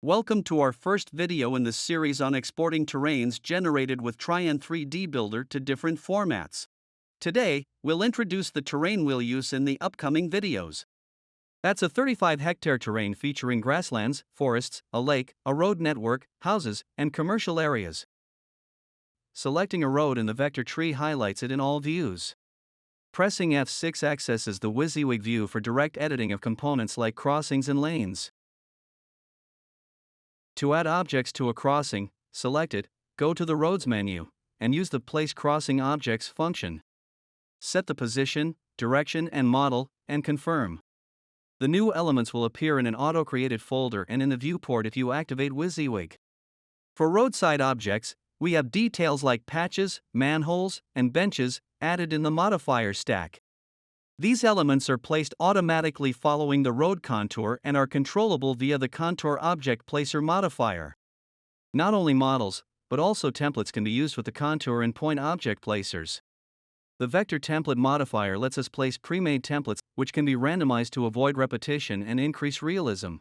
Welcome to our first video in the series on exporting terrains generated with Trian 3D Builder to different formats. Today, we'll introduce the terrain we'll use in the upcoming videos. That's a 35-hectare terrain featuring grasslands, forests, a lake, a road network, houses, and commercial areas. Selecting a road in the vector tree highlights it in all views. Pressing F6 accesses the WYSIWYG view for direct editing of components like crossings and lanes. To add objects to a crossing, select it, go to the Roads menu, and use the Place Crossing Objects function. Set the position, direction, and model, and confirm. The new elements will appear in an auto-created folder and in the viewport if you activate WYSIWYG. For roadside objects, we have details like patches, manholes, and benches added in the modifier stack. These elements are placed automatically following the road contour and are controllable via the Contour Object Placer modifier. Not only models, but also templates can be used with the contour and point object placers. The Vector Template modifier lets us place pre-made templates, which can be randomized to avoid repetition and increase realism.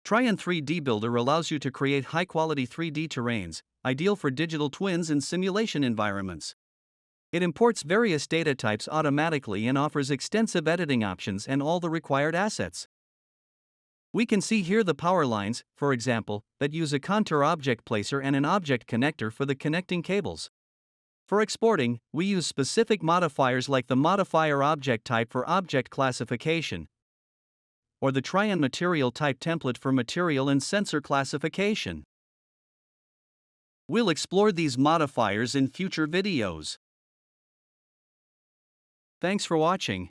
Trian 3D Builder allows you to create high-quality 3D terrains, ideal for digital twins and simulation environments. It imports various data types automatically and offers extensive editing options and all the required assets. We can see here the power lines, for example, that use a contour object placer and an object connector for the connecting cables. For exporting, we use specific modifiers like the modifier object type for object classification, or the Trian material type template for material and sensor classification. We'll explore these modifiers in future videos. Thanks for watching.